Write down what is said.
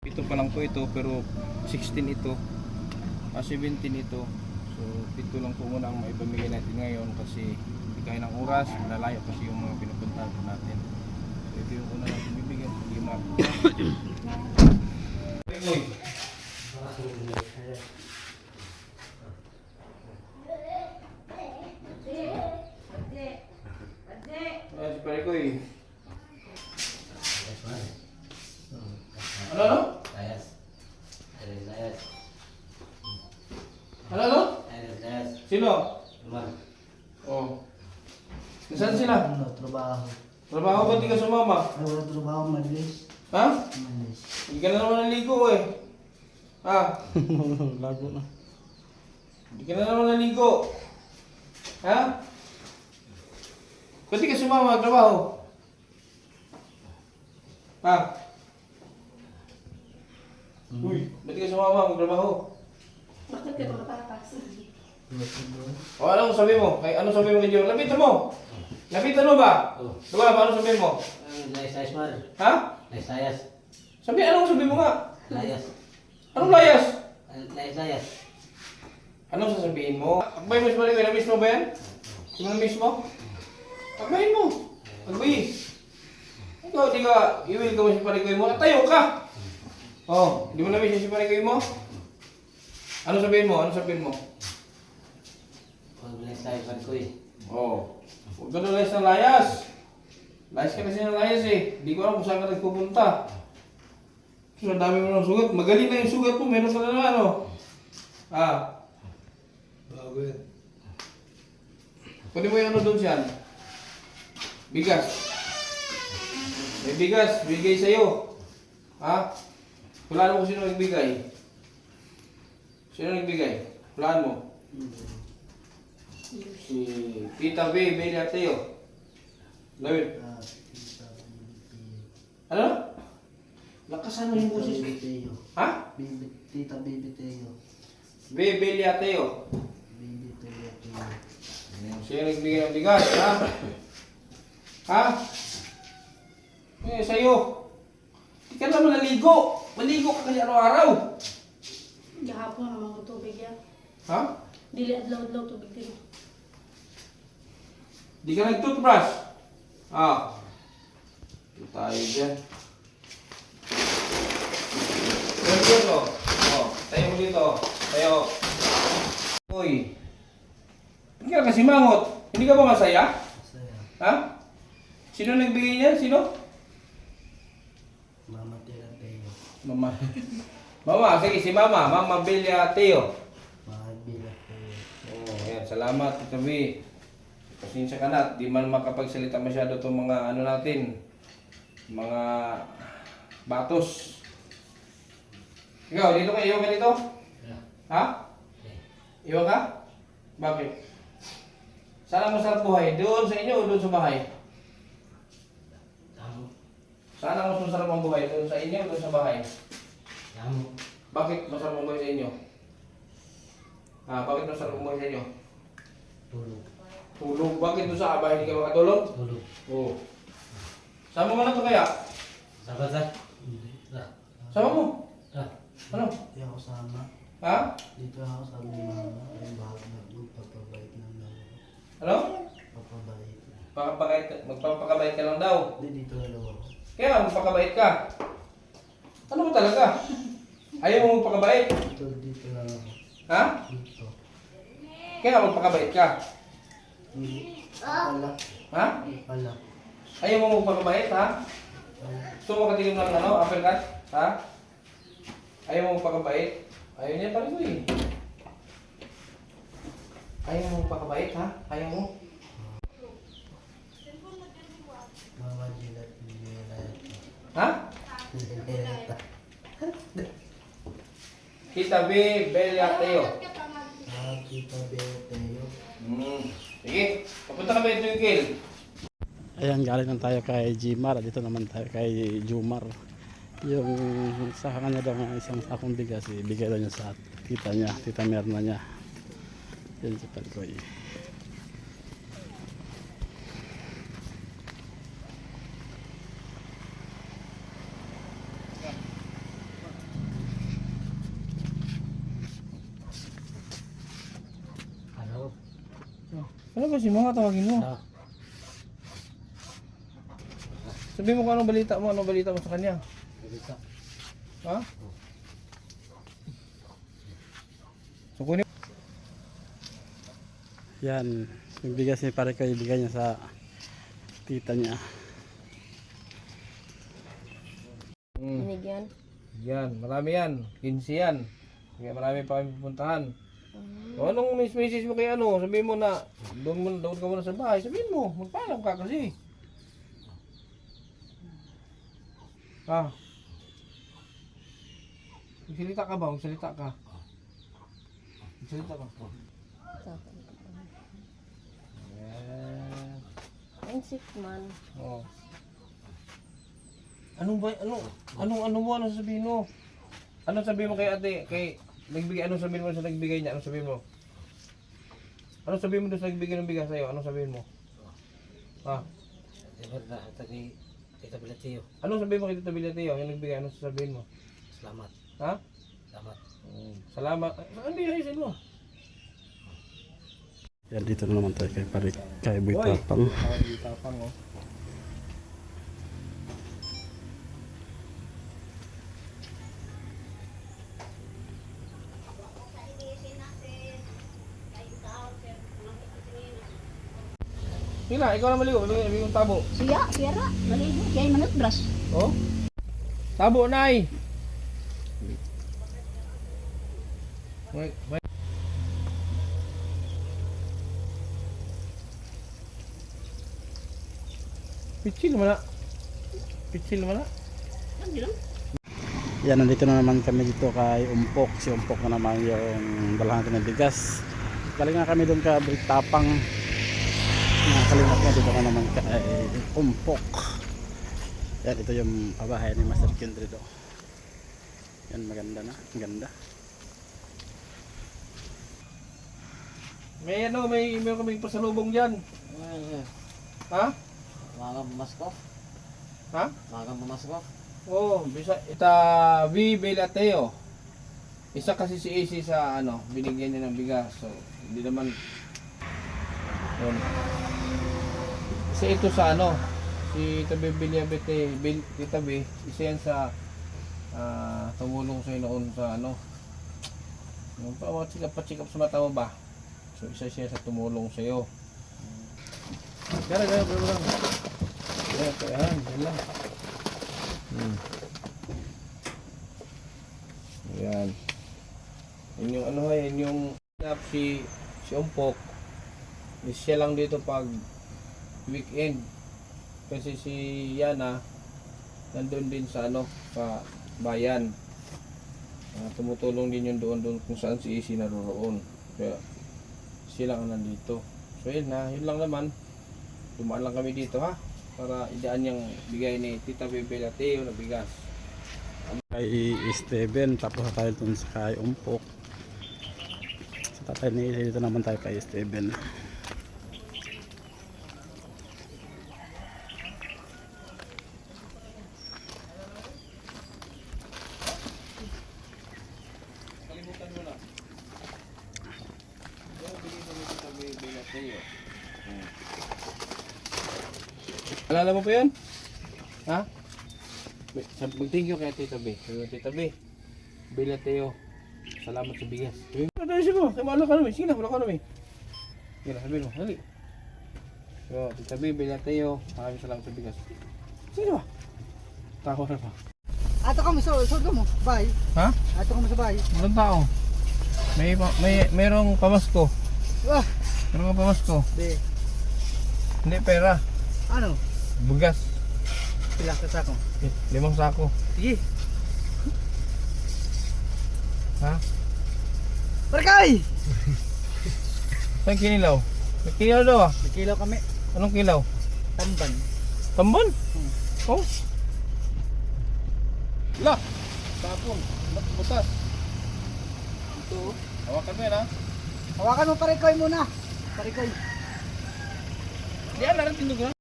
Ito pa lang po ito, pero 16 ito, 17 ito. So ito lang po muna ang maipamigay natin ngayon kasi hindi kaya ng oras, malalayo kasi yung mga pinupuntahan po natin. So ito yung una natin bibigyan, hindi si Parikoy. Ano? Layas. Layas. Ano? Layas. Sino? Luman. Oh. Nasaan sila? Ano, trabaho. Trabaho ba di ka sumama? Ay, wala trabaho, malis. Ha? Malis. Hindi ka na naman naligo eh. Ha? Lago na. Hindi ka na naman naligo. Ha? Ba't di ka sumama trabaho? Ha? Uy, ba't di ka sumama magtrabaho? Bakit ka makatakas? O anong sabi mo? Ay, anong sabi mo kay Diyo? Lapitan mo! Lapitan mo ba? Oh. Diba, paano sabi mo? Layas man. Ha? Layas. Sabi, anong sabi mo nga? Layas. Anong layas? Layas. Anong sasabihin mo? Akbay mo si Parikoy, na-miss mo ba yan? Di mo na-miss mo? Akbayin mo! Akbay! Ikaw, di ka, iwil ka mo si Parikoy mo, tayo ka! Oh, di mo na-miss si Parikoy mo? Ano sabihin mo? Ano sabihin mo? Huwag layas man ko eh. Oh, huwag ka na layas ng layas. Layas ka kasi ng layas eh. Di ko alam kung saan ka nagpupunta. So, ang dami mo ng sugat. Magaling na yung sugat mo. Meron ka na naman, ano? Ah. Bago yan. Pwede mo yung ano doon siyan? Bigas. May bigas. Bigay sa'yo. Ha? Hulaan mo kung sino nagbigay. Sino nagbigay? Hulaan mo. Si Tita B, Beli at Teo. Lawin. Ano? Lakasan mo yung boses. Bibiteo. Ha? Tita Bibiteo. B, Beli at Teo. Bibiteo. Sino nagbigay ng bigas, ha? Ha? Eh, sa'yo. Hindi ka naman naligo. Maligo ka kasi araw-araw. Gahapon naman ko tubig yan. Ha? Dili adlaw-adlaw tubig din. Di ka nag-toothbrush. Ah. Ito tayo dyan. Tayo dito. Oh, tayo mo dito. Tayo. Uy. Hindi ka kasi mangot. Hindi ka ba masaya? Masaya. Ha? Sino nagbigay niyan? Sino? Mama Tira Teo. Mama. Mama, sige si Mama. Mama Belia Teo. Mahal Teo. Oh, ayan. Salamat, Tito B. Pasensya ka na, di man makapagsalita masyado itong mga ano natin, mga batos. Ikaw, dito ka, iwan ka dito? Ha? Iwan ka? Bakit? Saan ang masarap buhay? Doon sa inyo o doon sa bahay? Tamo. Saan ang mas masarap ang buhay? Doon sa inyo o doon sa bahay? Tamo. Bakit masarap ang buhay sa inyo? Ha, bakit masarap ang buhay sa inyo? Tulog. Tulog. Bakit doon sa bahay hindi ka makatulog? Tulog. Oo. Sama mo na ito kaya? Sabat sa? Hindi. Sama mo? Ano? Hindi ako sama. Ha? Dito ako sabi ni Mama. Ay, bahag na magpapabait ng dalawa. Ano? Papabait. Magpapakabait ka lang daw. Hindi, dito na daw ako. Kaya nga, magpakabait ka. Ano mo talaga? Ayaw mo magpakabait? Dito na ako. Ha? Dito. Kaya nga, magpakabait ka. Hindi. Pala. Ha? Pala. Ayaw mo magpakabait, ha? Gusto mo katilim ng ano, uppercut? Ha? Ayaw mo magpakabait? Ayaw niya pa rin ko eh. Ayaw mo magpakabait, ha? Ayaw mo? Mama Jilat. Ha? Kita B, Belia Teo. Kita Bibiteo. Sige, papunta kami ito yung kill. Ayan, galing na tayo kay Jimar. Dito naman tayo kay Jumar. Yung sa kanya daw ng isang sakong bigas, ibigay daw niya sa tita niya, tita Merna niya. Yan si Parikoy. Ano ba si mga tawagin mo? Ah. Sabi mo kung anong balita mo sa kanya. Dito. Ha? So kunin. Yan, yung bigas ni pare ko ibigay niya sa tita niya. Binigyan. Yan, marami yan. 15 yan. Kaya marami pa kami pupuntahan. O anong message mo kay ano? Sabihin mo na doon ka muna sa bahay. Sabihin mo, magpaalam ka kasi. Ha? Magsalita ka ba? Magsalita ka. Magsalita ka. Yan. Ang sick man. Oh. Anong sabihin mo? Anong sabihin mo kay ate? Anong sabihin mo sa nagbigay niya? Anong sabihin mo? Anong sabihin mo doon sa nagbigay ng bigas sa'yo? Anong sabihin mo? Ha? Dapat na tagi Tita Bilatiyo. Anong sabihin mo kay Tita Bilatiyo? Yung nagbigay, anong sabihin mo? Salamat. Ha? Salamat. Salamat. Hindi, ayusin mo. Yan, dito na naman tayo kay Boy Tapang. Boy Tapang, oh. Sila, ikaw na maligo. Maligo yung tabo. Siya, Sierra, maligo. Siya yung manutbras. Oh? Tabo, nay! Wait. Pichil mo na. Pichil mo na. Yan, nandito na naman kami dito kay Umpok. Si Umpok na naman yung dalahan natin ng bigas. Balik na kami doon kay Boy Tapang. Nakakalimot na dito na naman kay Umpok. Yan, ito yung pabahay ni Master Kendry do. Yan, maganda na. Maganda. May kaming pasalubong dyan. Ha? Mga pamasko. Ha? Mga pamasko. Oo, bisa ita V. Belateo. Isa kasi si AC sa binigyan niya ng bigas. So, hindi naman yun. Isa ito sa si Tita Biliabete, Tita B, isa yan sa tumulong sa'yo noon sa yung pa-check up sa mata mo ba? So, isa siya sa tumulong sa'yo. Gara, pero lang. Yan lang. Ayan. Yun yung yan yung si Umpok. Siya lang dito pag weekend. Kasi si Yana nandun din sa sa bayan. Tumutulong din yun doon kung saan si Isi naroon. Kaya sila ang nandito. So yun lang naman. Dumaan lang kami dito para idaan yung bigay ni Tita Belateo na bigas. Kay Steven, tapos tayo dun sa kay Umpok. Sa tatay ni Isa, dito naman tayo kay Steven. Kalimutan mo na. Yung bigay ko ni Tita Belateo. Alala mo pa yun? Ha? Mag-thank you kay Tita B. Tita B, Belateo, salamat sa bigas. Ano mo? Kaya wala ka namin. Sige na, wala ka namin. Sige na, sabihin mo. Hali. So, Tita B, Belateo, maraming salamat sa bigas. Sige ba? Tawa na ba? Ato ka mo sa mo, bahay. Ha? Ato ka mo sa bahay. Walang tao. Merong pamasko. Wah, Merong pamasko. di. Hindi pera. Ano? Bugas. Pila ka sa ako. 5 sako. Sige. Ha? Barkay! Saan kinilaw? May kinilaw daw ah. Nakilaw kami. Anong kilaw? Tamban. Tamban? Oh? La! Tapon. Butas. Ito. Hawakan mo yan ha. Hawakan mo parikoy muna. Parikoy. Diyan na rin tindog na.